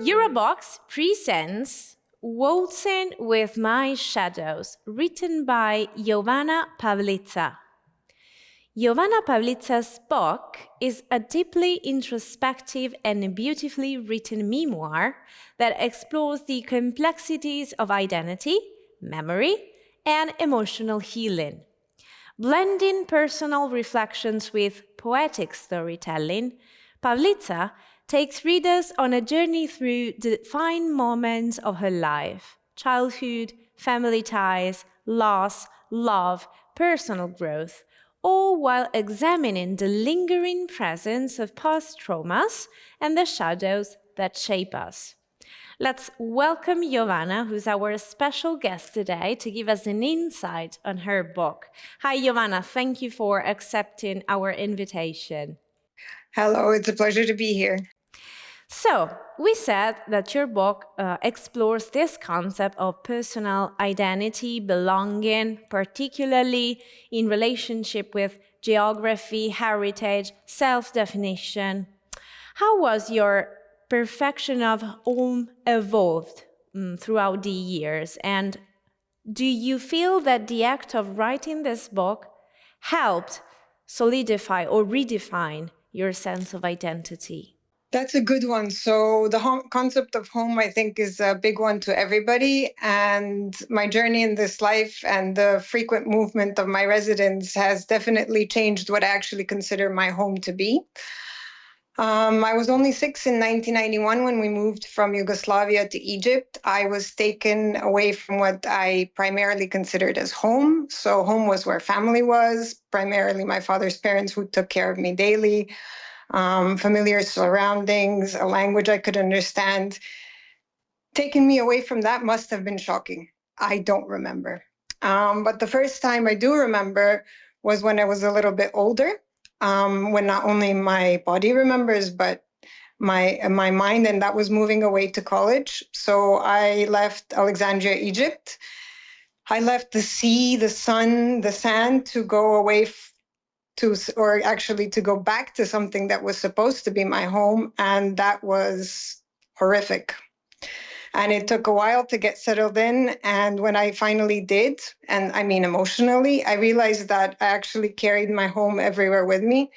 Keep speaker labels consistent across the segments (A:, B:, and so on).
A: Eurobox presents Waltzing with My Shadows, written by Jovana Pavlica. Jovana Pavlica's book is a deeply introspective and beautifully written memoir that explores the complexities of identity, memory, and emotional healing. Blending personal reflections with poetic storytelling, Pavlica takes readers on a journey through the defining moments of her life: childhood, family ties, loss, love, personal growth, all while examining the lingering presence of past traumas and the shadows that shape us. Let's welcome Jovana, who's our special guest today, to give us an insight on her book. Hi, Jovana. Thank you for accepting our invitation.
B: Hello, it's a pleasure to be here.
A: So, we said that your book explores this concept of personal identity, belonging, particularly in relationship with geography, heritage, self-definition. How was your perception of home evolved throughout the years? And do you feel that the act of writing this book helped solidify or redefine your sense of identity?
B: That's a good one. So the concept of home, I think, is a big one to everybody. And my journey in this life and the frequent movement of my residence has definitely changed what I actually consider my home to be. I was only 6 in 1991 when we moved from Yugoslavia to Egypt. I was taken away from what I primarily considered as home. So home was where family was, primarily my father's parents who took care of me daily. Familiar surroundings, a language I could understand. Taking me away from that must have been shocking. I don't remember. But the first time I do remember was when I was a little bit older, when not only my body remembers, but my mind, and that was moving away to college. So I left Alexandria, Egypt. I left the sea, the sun, the sand to go away to go back to something that was supposed to be my home, and that was horrific. And it took a while to get settled in, and when I finally did, and I mean emotionally, I realized that I actually carried my home everywhere with me,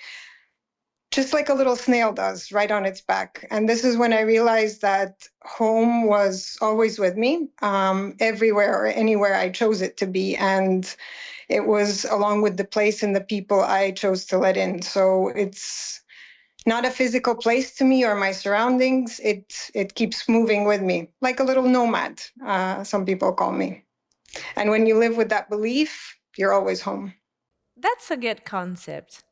B: just like a little snail does, right on its back. And this is when I realized that home was always with me, everywhere or anywhere I chose it to be. And it was along with the place and the people I chose to let in. So it's not a physical place to me or my surroundings. It keeps moving with me, like a little nomad, some people call me. And when you live with that belief, you're always home.
A: That's a good concept.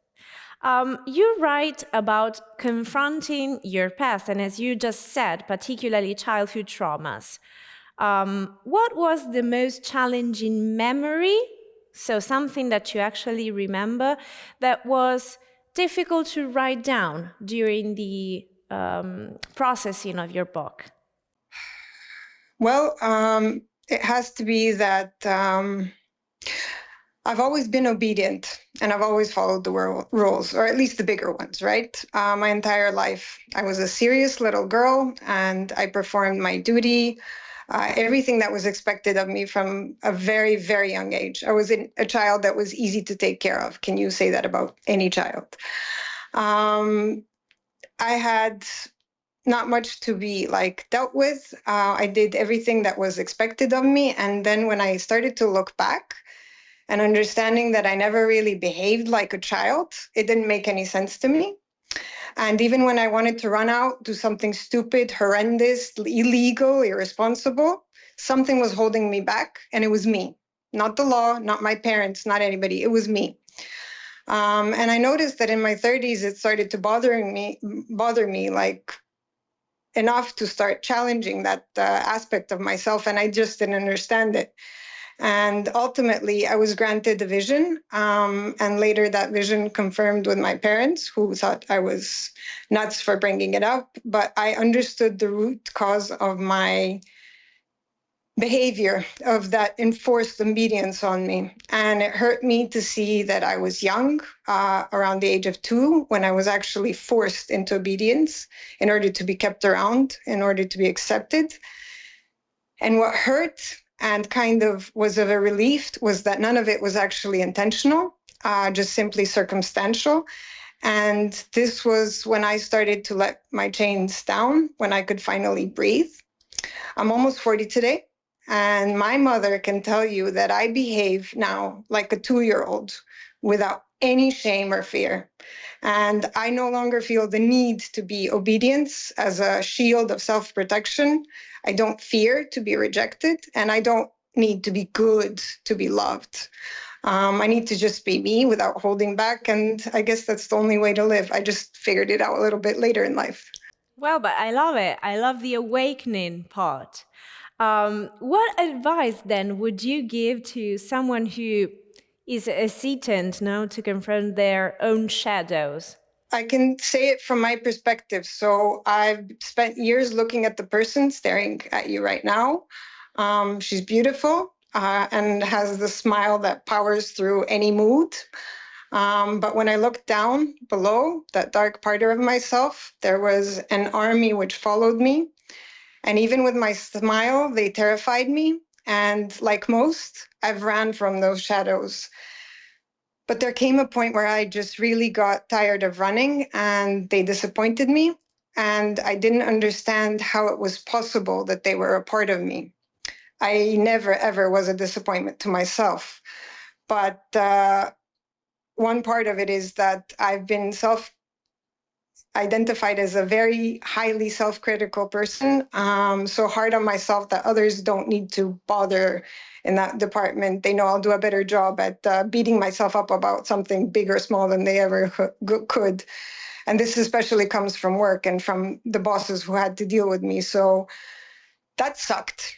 A: You write about confronting your past, and as you just said, particularly childhood traumas. What was the most challenging memory? So something that you actually remember that was difficult to write down during the processing of your book?
B: Well, it has to be that I've always been obedient and I've always followed the rules, or at least the bigger ones, right? My entire life. I was a serious little girl and I performed my duty, everything that was expected of me from a very, very young age. I was a child that was easy to take care of. Can you say that about any child? I had not much to be dealt with. I did everything that was expected of me. And then when I started to look back, and understanding that I never really behaved like a child, it didn't make any sense to me. And even when I wanted to run out, do something stupid, horrendous, illegal, irresponsible, something was holding me back, and it was me. Not the law, not my parents, not anybody. It was me. And I noticed that in my 30s, it started to bother me like enough to start challenging that aspect of myself, and I just didn't understand it. And ultimately, I was granted a vision, and later that vision confirmed with my parents, who thought I was nuts for bringing it up. But I understood the root cause of my behavior of that enforced obedience on me. And it hurt me to see that I was young, around the age of 2, when I was actually forced into obedience in order to be kept around, in order to be accepted. And what hurt and kind of was of a relief was that none of it was actually intentional, just simply circumstantial. And this was when I started to let my chains down, when I could finally breathe. I'm almost 40 today. And my mother can tell you that I behave now like a 2-year-old without any shame or fear. And I no longer feel the need to be obedience as a shield of self-protection. I don't fear to be rejected, and I don't need to be good to be loved. I need to just be me without holding back. And I guess that's the only way to live. I just figured it out a little bit later in life.
A: Well, but I love it. I love the awakening part. What advice then would you give to someone who is hesitant now to confront their own shadows?
B: I can say it from my perspective. So I've spent years looking at the person staring at you right now. She's beautiful and has the smile that powers through any mood. But when I looked down below that dark part of myself, there was an army which followed me. And even with my smile, they terrified me. And like most, I've ran from those shadows. But there came a point where I just really got tired of running, and they disappointed me. And I didn't understand how it was possible that they were a part of me. I never, ever was a disappointment to myself. But one part of it is that I've been identified as a very highly self-critical person, so hard on myself that others don't need to bother in that department. They know I'll do a better job at beating myself up about something big or small than they ever could. And this especially comes from work and from the bosses who had to deal with me. So that sucked.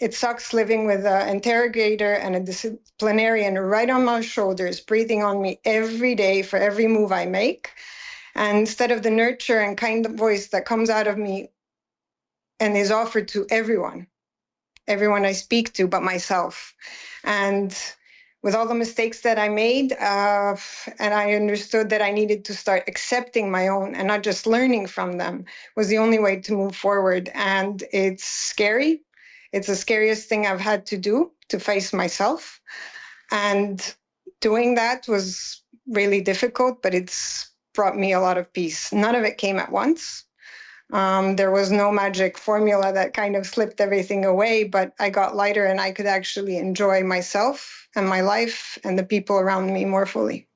B: It sucks living with an interrogator and a disciplinarian right on my shoulders, breathing on me every day for every move I make. And instead of the nurture and kind voice that comes out of me and is offered to everyone I speak to but myself. And with all the mistakes that I made, and I understood that I needed to start accepting my own and not just learning from them, was the only way to move forward. And it's scary. It's the scariest thing I've had to do, to face myself. And doing that was really difficult, but it's brought me a lot of peace. None of it came at once. There was no magic formula that kind of slipped everything away, but I got lighter and I could actually enjoy myself and my life and the people around me more fully.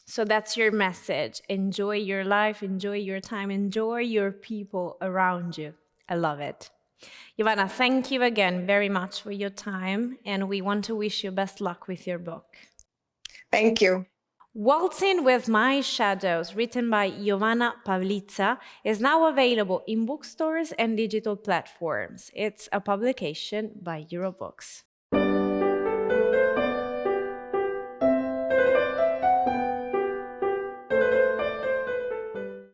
A: So that's your message. Enjoy your life, enjoy your time, enjoy your people around you. I love it. Jovana, thank you again very much for your time, and we want to wish you best luck with your book.
B: Thank you.
A: Waltzing with My Shadows, written by Jovana Pavlica, is now available in bookstores and digital platforms. It's a publication by Eurobooks.